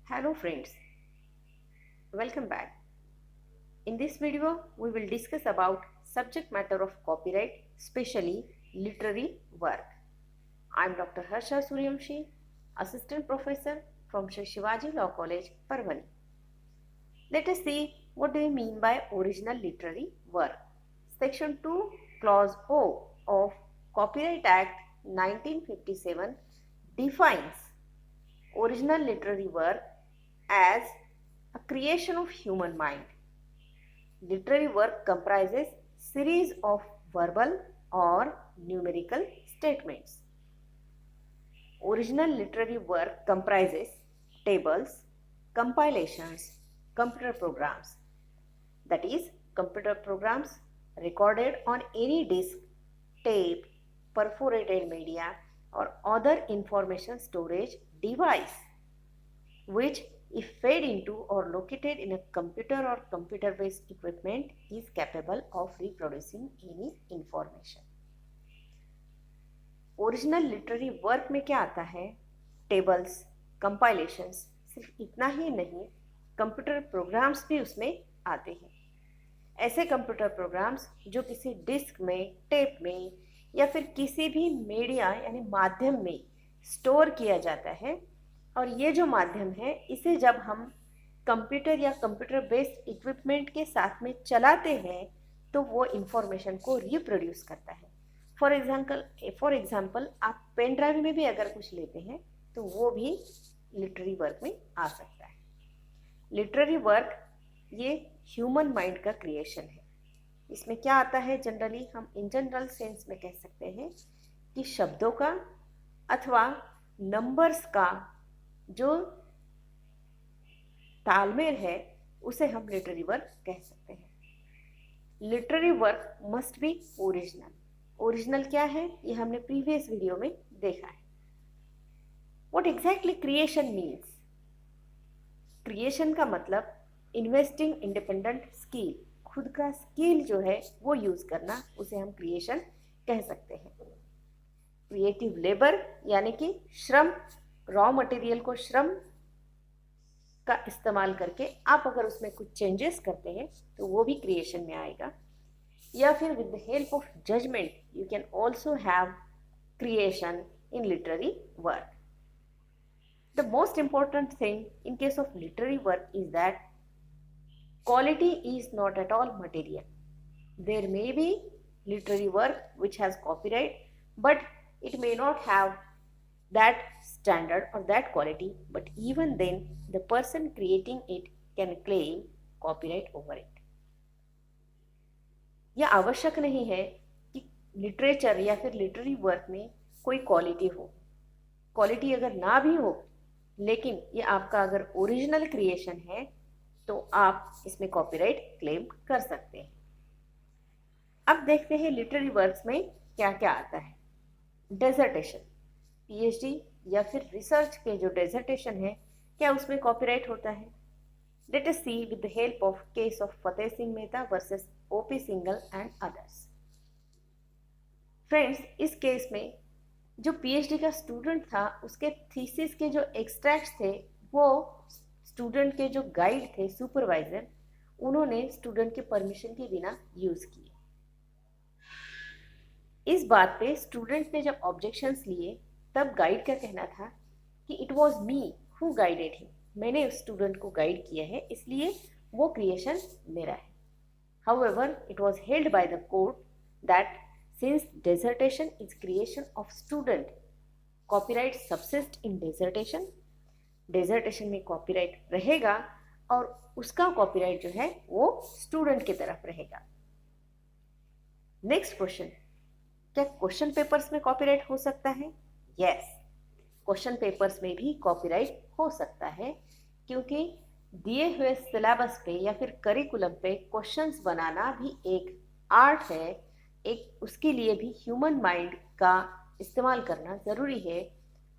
Hello friends, welcome back. In this video, we will discuss about subject matter of copyright, especially literary work. I am Dr. Harsha Suryamshi, Assistant Professor from Sri Shivaji Law College, Parvani. Let us see what do we mean by original literary work. Section 2, Clause O of Copyright Act 1957 defines original literary work as a creation of human mind. Literary work comprises series of verbal or numerical statements. Original literary work comprises tables, compilations, computer programs. That is, computer programs recorded on any disk, tape, perforated media or other information storage device which if fed into or located in a computer or computer based equipment is capable of reproducing any information. Original literary work में क्या आता है? Tables, compilations, सिर्फ इतना ही नहीं, computer programs भी उसमें आते हैं. ऐसे कंप्यूटर प्रोग्राम्स जो किसी डिस्क में, टेप में या फिर किसी भी मीडिया यानी माध्यम में स्टोर किया जाता है और ये जो माध्यम है इसे जब हम कंप्यूटर या कंप्यूटर बेस्ड इक्विपमेंट के साथ में चलाते हैं तो वो इंफॉर्मेशन को रिप्रोड्यूस करता है. फॉर एग्जाम्पल आप पेन ड्राइव में भी अगर कुछ लेते हैं तो वो भी लिटरेरी वर्क में आ सकता है. लिटरेरी वर्क ये ह्यूमन माइंड का क्रिएशन है. इसमें क्या आता है? जनरली हम इन जनरल सेंस में कह सकते हैं कि शब्दों का अथवा नंबर्स का जो तालमेल है उसे हम लिटरेरी वर्क कह सकते हैं. Literary work must be original. Original क्या है ये हमने प्रीवियस वीडियो में देखा है. What exactly creation means? Creation का मतलब इन्वेस्टिंग इंडिपेंडेंट स्किल, खुद का स्किल जो है वो यूज करना, उसे हम क्रिएशन कह सकते हैं. क्रिएटिव लेबर यानी कि श्रम, रॉ मटेरियल को श्रम का इस्तेमाल करके आप अगर उसमें कुछ चेंजेस करते हैं तो वो भी क्रिएशन में आएगा. या फिर with the help of judgement you can also have creation in literary work. The most important thing in case of literary work is that quality is not at all material. There may be literary work which has copyright, but it may not have that standard or that quality, but even then the person creating it can claim copyright over it. यह आवश्यक नहीं है कि literature या फिर literary work में कोई quality हो. क्वालिटी अगर ना भी हो लेकिन ये आपका अगर ओरिजिनल क्रिएशन है तो आप इसमें कॉपीराइट क्लेम कर सकते हैं. अब देखते हैं लिटरेरी वर्क्स में क्या क्या आता है. डेजर्टेशन, पीएचडी या फिर रिसर्च के जो डेजर्टेशन है क्या उसमें कॉपीराइट होता है? Let us see with the help of case of Fateh Singh Mehta versus OP Singhal and others. Friends, इस केस में जो पीएचडी का स्टूडेंट था उसके थीसिस के जो एक्सट्रैक्ट्स थे वो स्टूडेंट के जो गाइड थे, सुपरवाइजर, उन्होंने स्टूडेंट के परमिशन के बिना यूज किए. इस बात पे स्टूडेंट ने जब ऑब्जेक्शंस लिए तब गाइड का कहना था कि it was me who guided him, मैंने उस स्टूडेंट को गाइड किया है इसलिए वो क्रिएशन मेरा है. However it was held by the court that since dissertation is creation of student, copyright subsist in dissertation. Dissertation में कॉपीराइट रहेगा और उसका कॉपीराइट जो है वो स्टूडेंट की तरफ रहेगा. नेक्स्ट क्वेश्चन, क्या क्वेश्चन पेपर्स में कॉपीराइट हो सकता है? यस, क्वेश्चन पेपर्स में भी कॉपीराइट हो सकता है क्योंकि दिए हुए सिलेबस पे या फिर करिकुलम पे क्वेश्चंस बनाना भी एक आर्ट है. एक उसके लिए भी ह्यूमन माइंड का इस्तेमाल करना ज़रूरी है.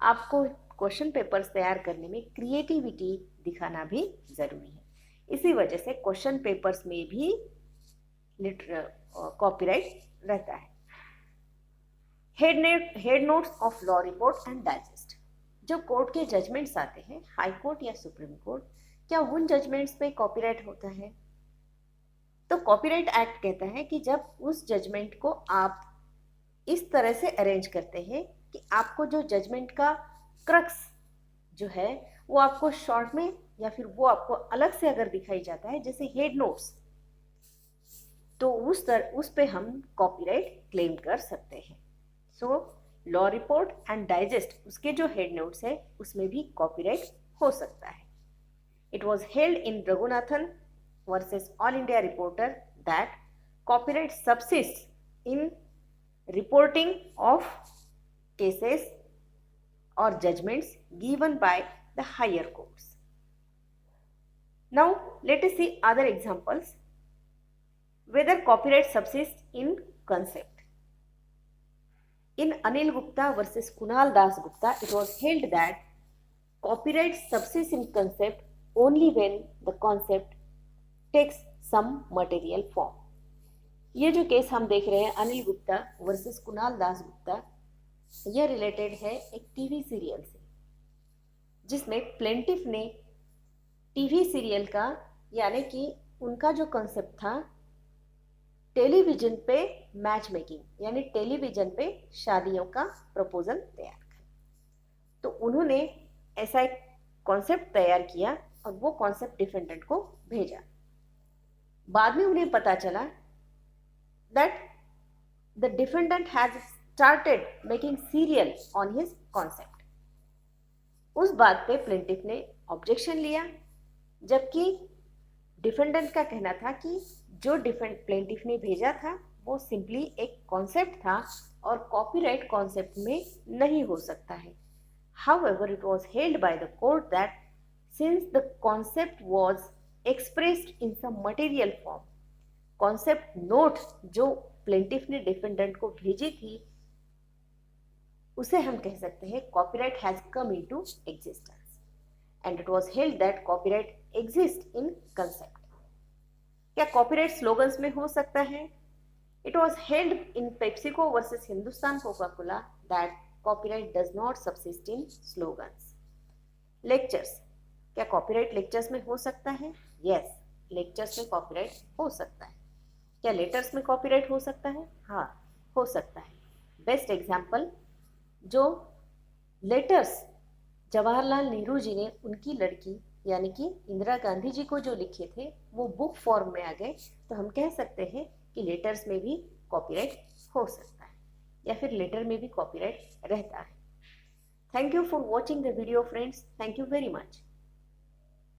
आपको क्वेश्चन पेपर्स तैयार करने में क्रिएटिविटी दिखाना भी ज़रूरी है. इसी वजह से क्वेश्चन पेपर्स में भी कॉपीराइट रहता है. Head notes of law report and digest, जो कोर्ट के जजमेंट्स आते हैं, हाई कोर्ट या सुप्रीम कोर्ट, क्या उन जजमेंट्स पे कॉपीराइट होता है? तो कॉपीराइट एक्ट कहता है कि जब उस जजमेंट को आप इस तरह से अरेंज करते हैं कि आपको जो जजमेंट का क्रक्स जो है वो आपको शॉर्ट में या फिर वो आपको अलग से अगर दिखाई जाता है, जैसे हेड नोट्स, तो उस पे हम कॉपीराइट क्लेम कर सकते हैं। So law report and digest, उसके जो हेड नोट्स है उसमें भी कॉपीराइट हो सकता है। It was held in Raghunathan versus all India reporter that copyright subsist in reporting of cases or judgments given by the higher courts. Now let us see other examples whether copyright subsists in concept. In Anil Gupta versus Kunal Das Gupta, it was held that copyright subsists in concept only when the concept takes some material form. ये जो case हम देख रहे हैं Anil Gupta versus Kunal Das Gupta, यह related है एक TV serial से, जिसमें प्लेंटिफ ने टीवी सीरियल का, यानी कि उनका जो कॉन्सेप्ट था टेलीविजन पे मैच मेकिंग, यानी टेलीविजन पे शादियों का प्रपोजल तैयार कर, तो उन्होंने ऐसा एक कॉन्सेप्ट तैयार किया और वो कॉन्सेप्ट डिफेंडेंट को भेजा। बाद में उन्हें पता चला that the defendant has started making serial on his concept. उस बात पे प्लेंटिफ ने ऑब्जेक्शन लिया, जबकि डिफेंडेंट का कहना था कि जो प्लेंटिफ ने भेजा था वो सिंपली एक कॉन्सेप्ट था और कॉपीराइट कॉन्सेप्ट में नहीं हो सकता है। However, it was held by the court that since the concept was expressed in some material form, concept note जो प्लेंटिफ ने डिफेंडेंट को भेजी थी उसे हम कह सकते हैं copyright has come into existence, and it was held that copyright exist in concept. क्या कॉपीराइट स्लोगन्स में हो सकता है? It was held in PepsiCo versus Hindustan Coca Cola that copyright does not subsist in slogans. Lectures, क्या copyright lectures में हो सकता है? यस, लेक्चर्स में कॉपीराइट हो सकता है। क्या लेटर्स में कॉपीराइट हो सकता है? हाँ, हो सकता है। बेस्ट एग्जाम्पल, जो लेटर्स जवाहरलाल नेहरू जी ने उनकी लड़की यानी कि इंदिरा गांधी जी को जो लिखे थे वो बुक फॉर्म में आ गए, तो हम कह सकते हैं कि लेटर्स में भी कॉपीराइट हो सकता है या फिर लेटर में भी कॉपीराइट रहता है। Thank you for watching the video friends, thank you very much.